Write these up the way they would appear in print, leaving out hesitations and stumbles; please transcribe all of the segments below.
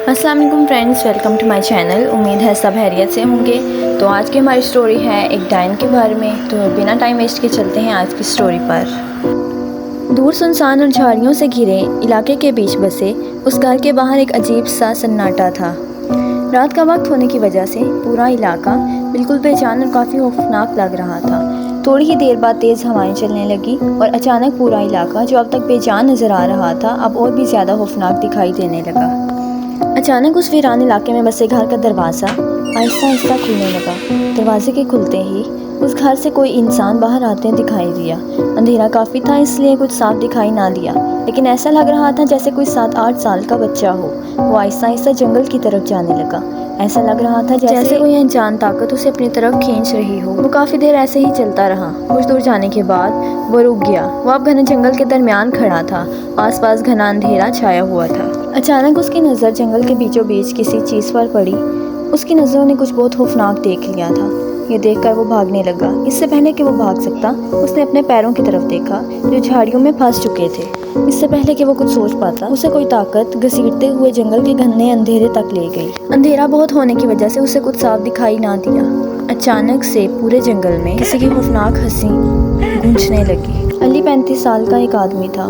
अस्सलाम वालेकुम friends, welcome to my channel. उम्मीद है सब खैरियत से होंगे। तो आज की हमारी स्टोरी है एक डायन के बारे में। तो बिना टाइम वेस्ट के चलते हैं आज की स्टोरी पर। दूर सुनसान और झाड़ियों से घिरे इलाके के बीच बसे उस घर के बाहर एक अजीब सा सन्नाटा था। रात का वक्त होने की वजह से पूरा इलाका बिल्कुल बेजान और काफ़ी खौफनाक लग रहा था। थोड़ी ही देर बाद तेज़ हवाएं चलने लगी और अचानक पूरा इलाका जो अब तक बेजान नज़र आ रहा था अब और भी ज़्यादा खौफनाक दिखाई देने लगा। अचानक उस वीरान इलाके में बसे घर का दरवाज़ा आहिस्ता आहिस्ता खुलने लगा। दरवाजे के खुलते ही उस घर से कोई इंसान बाहर आते दिखाई दिया। अंधेरा काफ़ी था इसलिए कुछ साफ दिखाई ना दिया, लेकिन ऐसा लग रहा था जैसे कोई 7-8 साल का बच्चा हो। वो आहिस्ता आहिस्ता जंगल की तरफ जाने लगा। ऐसा लग रहा था जैसे कोई अनजान ताकत उसे अपनी तरफ खींच रही हो। वो काफ़ी देर ऐसे ही चलता रहा। कुछ दूर जाने के बाद वो रुक गया। वो अब घने जंगल के दरमियान खड़ा था। आसपास घना अंधेरा छाया हुआ था। अचानक उसकी नज़र जंगल के बीचों बीच किसी चीज़ पर पड़ी। उसकी नज़रों ने कुछ बहुत खौफनाक देख लिया था। ये देखकर वो भागने लगा। इससे पहले कि वो भाग सकता, उसने अपने पैरों की तरफ देखा जो झाड़ियों में फंस चुके थे। इससे पहले कि वो कुछ सोच पाता, उसे कोई ताकत घसीटते हुए जंगल के घने अंधेरे तक ले गई। अंधेरा बहुत होने की वजह से उसे कुछ साफ दिखाई ना दिया। अचानक से पूरे जंगल में किसी की खौफनाक हंसी गूंजने लगी। अली 35 साल का एक आदमी था।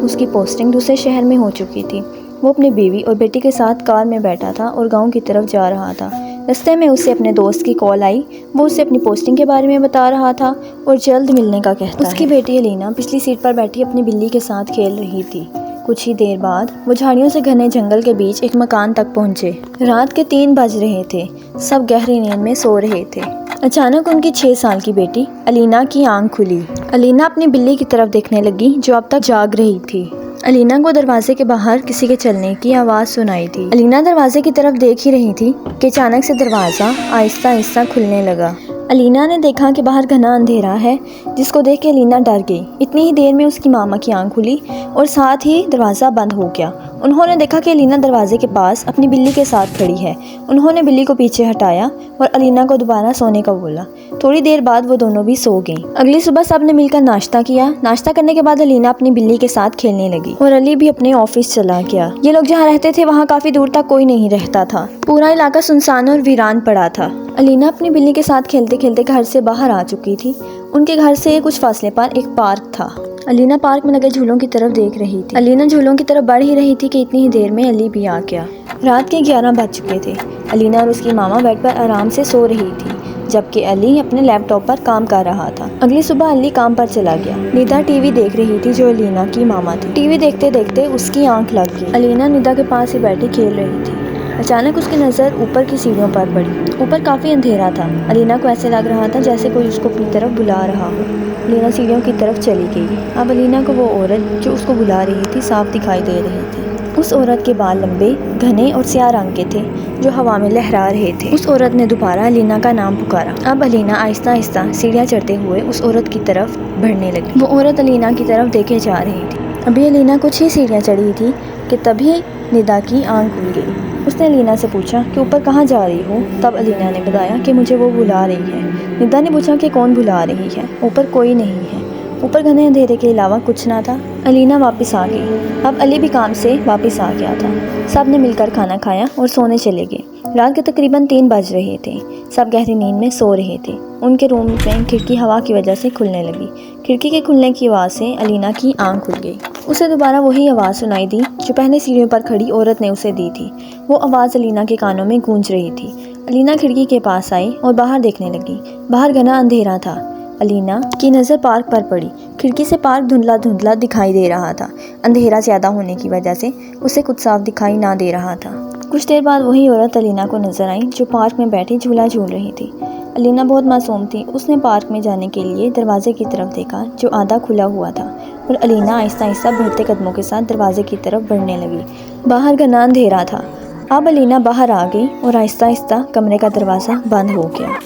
उसकी पोस्टिंग दूसरे शहर में हो चुकी थी। वो अपनी बीवी और बेटी के साथ कार में बैठा था और गांव की तरफ जा रहा था। रास्ते में उसे अपने दोस्त की कॉल आई। वो उसे अपनी पोस्टिंग के बारे में बता रहा था और जल्द मिलने का कहता। उसकी बेटी अलीना पिछली सीट पर बैठी अपनी बिल्ली के साथ खेल रही थी। कुछ ही देर बाद वो झाड़ियों से घने जंगल के बीच एक मकान तक पहुंचे। रात के 3 बज रहे थे। सब गहरी नींद में सो रहे थे। अचानक उनकी 6 साल की बेटी अलीना की आंख खुली। अलीना अपनी बिल्ली की तरफ देखने लगी जो अब तक जाग रही थी। अलीना को दरवाजे के बाहर किसी के चलने की आवाज़ सुनाई थी। अलीना दरवाजे की तरफ देख ही रही थी कि अचानक से दरवाज़ा आहिस्ता आहिस्ता खुलने लगा। अलीना ने देखा कि बाहर घना अंधेरा है, जिसको देख के अलीना डर गई। इतनी ही देर में उसकी मामा की आंख खुली और साथ ही दरवाज़ा बंद हो गया। उन्होंने देखा कि अलीना दरवाजे के पास अपनी बिल्ली के साथ खड़ी है। उन्होंने बिल्ली को पीछे हटाया और अलीना को दोबारा सोने का बोला। थोड़ी देर बाद वो दोनों भी सो गईं। अगली सुबह सब ने मिलकर नाश्ता किया। नाश्ता करने के बाद अलीना अपनी बिल्ली के साथ खेलने लगी और अली भी अपने ऑफिस चला गया। ये लोग जहाँ रहते थे वहाँ काफ़ी दूर तक कोई नहीं रहता था। पूरा इलाका सुनसान और वीरान पड़ा था। अलीना अपनी बिल्ली के साथ खेलते खेलते घर से बाहर आ चुकी थी। उनके घर से कुछ फासले पर एक पार्क था। अलीना पार्क में लगे झूलों की तरफ देख रही थी। अलीना झूलों की तरफ बढ़ ही रही थी कि इतनी ही देर में अली भी आ गया। रात के 11 बज चुके थे। अलीना और उसकी मामा बेड पर आराम से सो रही थी, जबकि अली अपने लैपटॉप पर काम कर रहा था। अगली सुबह अली काम पर चला गया। निदा टीवी देख रही थी जो अलीना की मामा थी। टीवी देखते देखते उसकी आंख लग गई। अलीना निदा के पास ही बैठी खेल रही थी। अचानक उसकी नज़र ऊपर की सीढ़ियों पर पड़ी। ऊपर काफ़ी अंधेरा था। अलीना को ऐसे लग रहा था जैसे कोई उसको अपनी तरफ बुला रहा हो। अलीना सीढ़ियों की तरफ चली गई। अब अलीना को वो औरत जो उसको बुला रही थी साफ दिखाई दे रही थी। उस औरत के बाल लंबे, घने और स्याह रंग के थे जो हवा में लहरा रहे थे। उस औरत ने दोबारा अलीना का नाम पुकारा। अब अलीना आहिस्ता आहिस्ता सीढ़ियाँ चढ़ते हुए उस औरत की तरफ बढ़ने लगी। वो औरत अलीना की तरफ देखे जा रही थी। अभी अलीना कुछ ही सीढ़ियाँ चढ़ी थी कि तभी निदा की आंख खुल गई। उसने अलीना से पूछा कि ऊपर कहाँ जा रही हो। तब अलीना ने बताया कि मुझे वो बुला रही है। निदा ने पूछा कि कौन बुला रही है। ऊपर कोई नहीं है। ऊपर घने अंधेरे के अलावा कुछ ना था। अलीना वापस आ गई। अब अली भी काम से वापस आ गया था। सब ने मिलकर खाना खाया और सोने चले गए। रात के तकरीबन 3 बज रहे थे। सब गहरी नींद में सो रहे थे। उनके रूम में खिड़की हवा की वजह से खुलने लगी। खिड़की के खुलने की आवाज़ से अलीना की आंख खुल गई। उसे दोबारा वही आवाज़ सुनाई दी जो पहले सीढ़ियों पर खड़ी औरत ने उसे दी थी। वो आवाज़ अलीना के कानों में गूंज रही थी। अलीना खिड़की के पास आई और बाहर देखने लगी। बाहर घना अंधेरा था। अलीना की नज़र पार्क पर पड़ी। खिड़की से पार्क धुंधला धुंधला दिखाई दे रहा था। अंधेरा ज़्यादा होने की वजह से उसे कुछ साफ दिखाई ना दे रहा था। कुछ देर बाद वही औरत अलीना को नजर आई जो पार्क में बैठी झूला झूल रही थी। अलीना बहुत मासूम थी। उसने पार्क में जाने के लिए दरवाजे की तरफ देखा जो आधा खुला हुआ था और अलीना आहिस्ता आहिस्ता बढ़ते कदमों के साथ दरवाजे की तरफ बढ़ने लगी। बाहर घना अंधेरा था। अब अलीना बाहर आ गई और आहिस्ता आहिस्ता कमरे का दरवाज़ा बंद हो गया।